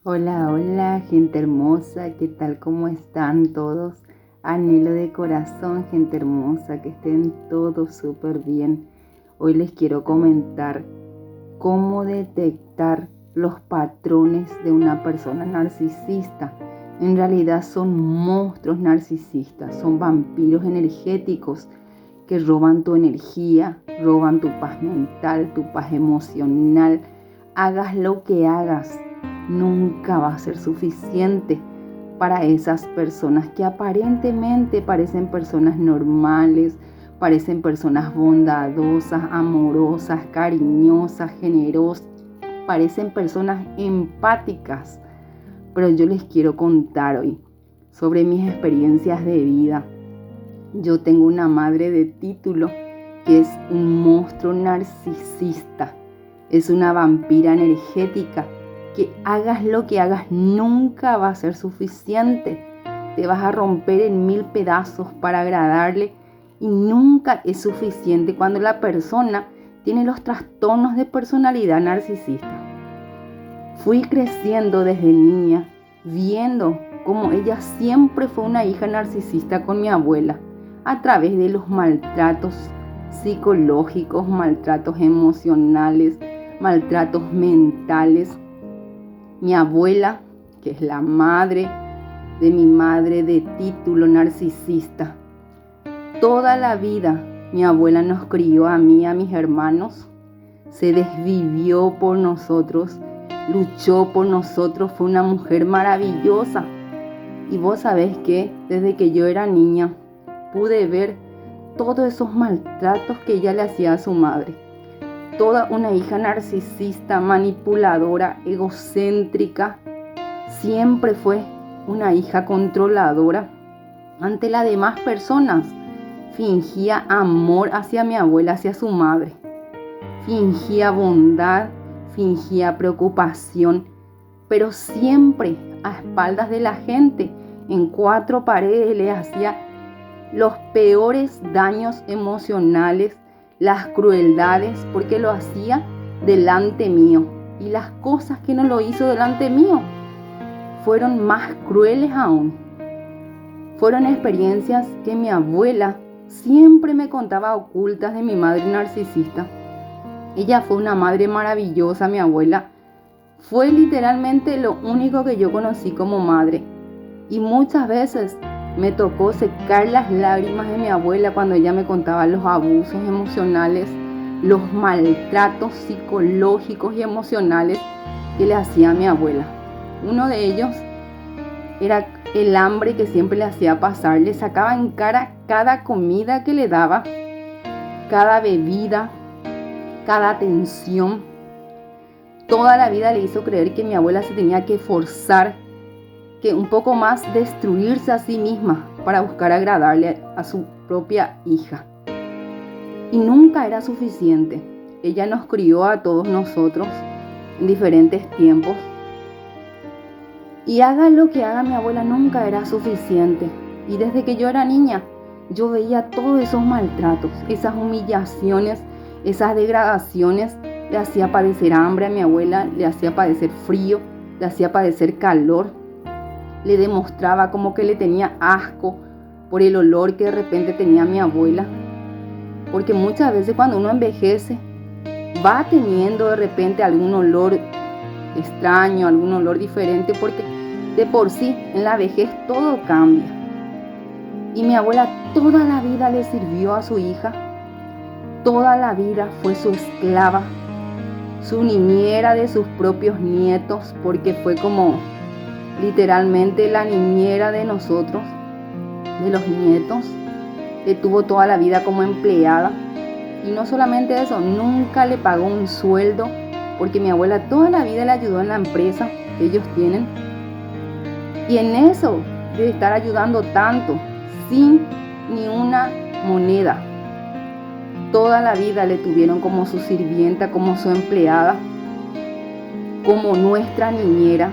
Hola, hola, gente hermosa, ¿qué tal? ¿Cómo están todos? Anhelo de corazón, gente hermosa, que estén todos súper bien. Hoy les quiero comentar cómo detectar los patrones de una persona narcisista. En realidad son monstruos narcisistas, son vampiros energéticos que roban tu energía, roban tu paz mental, tu paz emocional. Hagas lo que hagas, nunca va a ser suficiente para esas personas que aparentemente parecen personas normales, parecen personas bondadosas, amorosas, cariñosas, generosas, parecen personas empáticas. Pero yo les quiero contar hoy sobre mis experiencias de vida. Yo tengo una madre de título que es un monstruo narcisista, es una vampira energética que hagas lo que hagas nunca va a ser suficiente. Te vas a romper en 1000 pedazos para agradarle y nunca es suficiente cuando la persona tiene los trastornos de personalidad narcisista. Fui creciendo desde niña viendo cómo ella siempre fue una hija narcisista con mi abuela a través de los maltratos psicológicos, maltratos emocionales, maltratos mentales. Mi abuela, que es la madre de mi madre de título narcisista, toda la vida mi abuela nos crió a mí y a mis hermanos, se desvivió por nosotros, luchó por nosotros, fue una mujer maravillosa. Y vos sabés que desde que yo era niña pude ver todos esos maltratos que ella le hacía a su madre. Toda una hija narcisista, manipuladora, egocéntrica. Siempre fue una hija controladora ante las demás personas. Fingía amor hacia mi abuela, hacia su madre. Fingía bondad, fingía preocupación, pero siempre a espaldas de la gente, en cuatro paredes, le hacía los peores daños emocionales, las crueldades, porque lo hacía delante mío. Y las cosas que no lo hizo delante mío fueron más crueles aún. Fueron experiencias que mi abuela siempre me contaba ocultas de mi madre narcisista. Ella fue una madre maravillosa, mi abuela. Fue literalmente lo único que yo conocí como madre. Y muchas veces me tocó secar las lágrimas de mi abuela cuando ella me contaba los abusos emocionales, los maltratos psicológicos y emocionales que le hacía a mi abuela. Uno de ellos era el hambre que siempre le hacía pasar. Le sacaba en cara cada comida que le daba, cada bebida, cada atención. Toda la vida le hizo creer que mi abuela se tenía que forzar, que un poco más destruirse a sí misma para buscar agradarle a su propia hija. Y nunca era suficiente. Ella nos crió a todos nosotros en diferentes tiempos. Y haga lo que haga mi abuela, nunca era suficiente. Y desde que yo era niña, yo veía todos esos maltratos, esas humillaciones, esas degradaciones. Le hacía padecer hambre a mi abuela, le hacía padecer frío, le hacía padecer calor. Le demostraba como que le tenía asco por el olor que de repente tenía mi abuela. Porque muchas veces cuando uno envejece, va teniendo de repente algún olor extraño, algún olor diferente, porque de por sí en la vejez todo cambia. Y mi abuela toda la vida le sirvió a su hija, toda la vida fue su esclava, su niñera de sus propios nietos, porque fue como literalmente la niñera de nosotros, de los nietos. Le tuvo toda la vida como empleada. Y no solamente eso, nunca le pagó un sueldo, porque mi abuela toda la vida le ayudó en la empresa que ellos tienen. Y en eso de estar ayudando tanto, sin ni una moneda, toda la vida le tuvieron como su sirvienta, como su empleada, como nuestra niñera.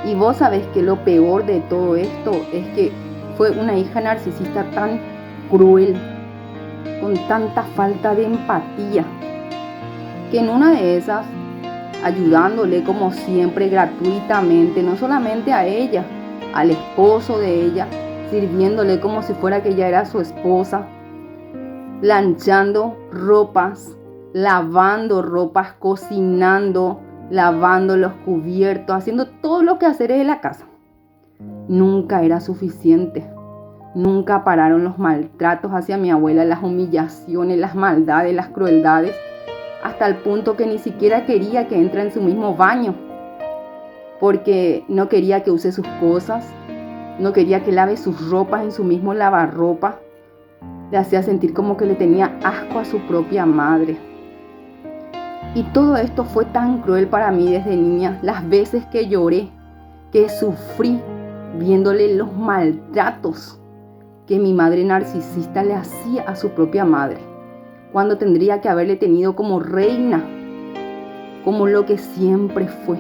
Y vos sabés que lo peor de todo esto es que fue una hija narcisista tan cruel, con tanta falta de empatía, que en una de esas ayudándole como siempre gratuitamente, no solamente a ella, al esposo de ella, sirviéndole como si fuera que ella era su esposa, planchando ropas, lavando ropas, cocinando, lavando los cubiertos, haciendo todo lo que hacer de la casa. Nunca era suficiente. Nunca pararon los maltratos hacia mi abuela, las humillaciones, las maldades, las crueldades, hasta el punto que ni siquiera quería que entre en su mismo baño, porque no quería que use sus cosas, no quería que lave sus ropas en su mismo lavarropa. Le hacía sentir como que le tenía asco a su propia madre. Y todo esto fue tan cruel para mí desde niña, las veces que lloré, que sufrí viéndole los maltratos que mi madre narcisista le hacía a su propia madre, cuando tendría que haberle tenido como reina, como lo que siempre fue.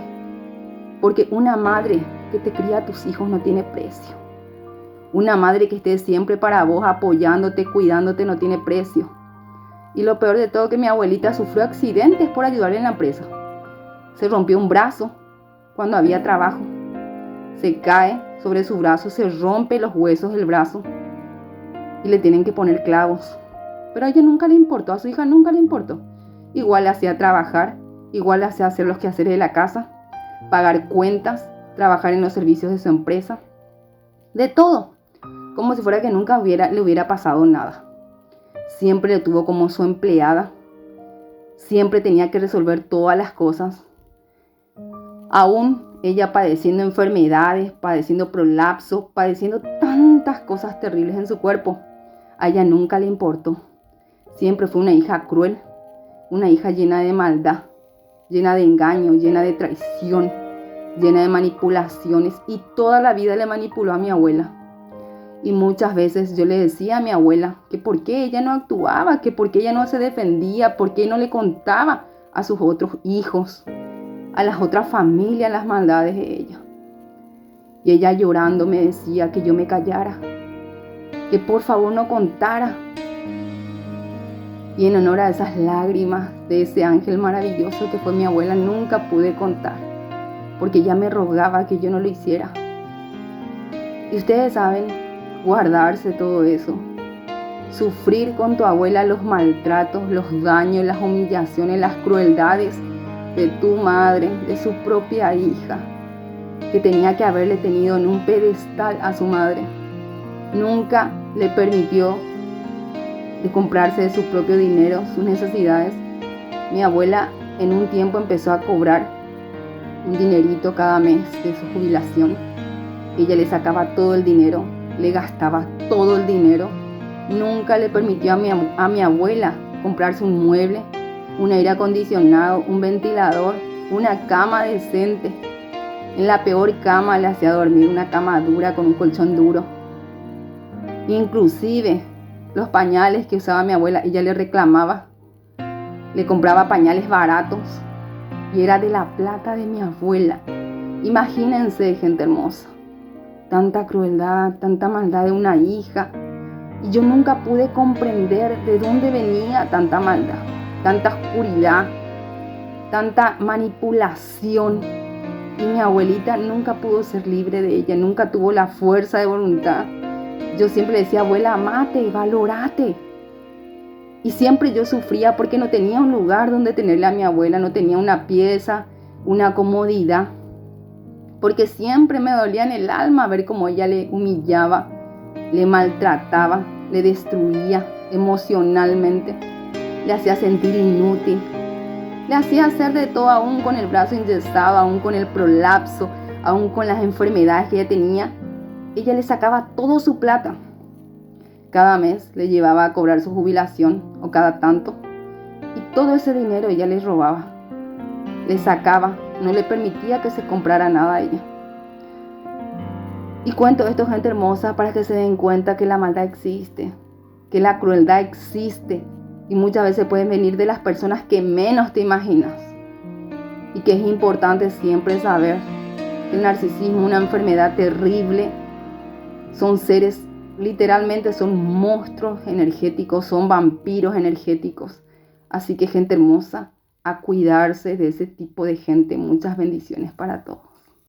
Porque una madre que te cría a tus hijos no tiene precio. Una madre que esté siempre para vos, apoyándote, cuidándote, no tiene precio. Y lo peor de todo, que mi abuelita sufrió accidentes por ayudarle en la empresa. Se rompió un brazo cuando había trabajo. Se cae sobre su brazo, se rompe los huesos del brazo y le tienen que poner clavos. Pero a ella nunca le importó, a su hija nunca le importó. Igual le hacía trabajar, igual le hacía hacer los quehaceres de la casa, pagar cuentas, trabajar en los servicios de su empresa. De todo, como si fuera que nunca le hubiera pasado nada. Siempre le tuvo como su empleada. Siempre tenía que resolver todas las cosas. Aún ella padeciendo enfermedades, padeciendo prolapso, padeciendo tantas cosas terribles en su cuerpo, a ella nunca le importó. Siempre fue una hija cruel, una hija llena de maldad, llena de engaño, llena de traición, llena de manipulaciones, y toda la vida le manipuló a mi abuela. Y muchas veces yo le decía a mi abuela que por qué ella no actuaba, que por qué ella no se defendía, por qué no le contaba a sus otros hijos, a las otras familias, las maldades de ella. Y ella llorando me decía que yo me callara, que por favor no contara. Y en honor a esas lágrimas de ese ángel maravilloso que fue mi abuela, nunca pude contar, porque ella me rogaba que yo no lo hiciera. Y ustedes saben, guardarse todo eso, sufrir con tu abuela los maltratos, los daños, las humillaciones, las crueldades de tu madre, de su propia hija, que tenía que haberle tenido en un pedestal a su madre. Nunca le permitió de comprarse de su propio dinero sus necesidades. Mi abuela en un tiempo empezó a cobrar un dinerito cada mes de su jubilación. Ella le sacaba todo el dinero, le gastaba todo el dinero. Nunca le permitió a mi abuela comprarse un mueble, un aire acondicionado, un ventilador, una cama decente. En la peor cama le hacía dormir, una cama dura con un colchón duro. Inclusive los pañales que usaba mi abuela, ella le reclamaba. Le compraba pañales baratos y era de la plata de mi abuela. Imagínense, gente hermosa, tanta crueldad, tanta maldad de una hija. Y yo nunca pude comprender de dónde venía tanta maldad, tanta oscuridad, tanta manipulación. Y mi abuelita nunca pudo ser libre de ella, nunca tuvo la fuerza de voluntad. Yo siempre decía, abuela, amate, valorate. Y siempre yo sufría porque no tenía un lugar donde tenerle a mi abuela, no tenía una pieza, una comodidad. Porque siempre me dolía en el alma ver cómo ella le humillaba, le maltrataba, le destruía emocionalmente, le hacía sentir inútil, le hacía hacer de todo, aún con el brazo enyesado, aún con el prolapso, aún con las enfermedades que ella tenía. Ella le sacaba toda su plata. Cada mes le llevaba a cobrar su jubilación o cada tanto. Y todo ese dinero ella le robaba, le sacaba, no le permitía que se comprara nada a ella. Y cuento esto, gente hermosa, para que se den cuenta que la maldad existe, que la crueldad existe. Y muchas veces pueden venir de las personas que menos te imaginas. Y que es importante siempre saber que el narcisismo es una enfermedad terrible. Son seres, literalmente son monstruos energéticos, son vampiros energéticos. Así que, gente hermosa, a cuidarse de ese tipo de gente. Muchas bendiciones para todos.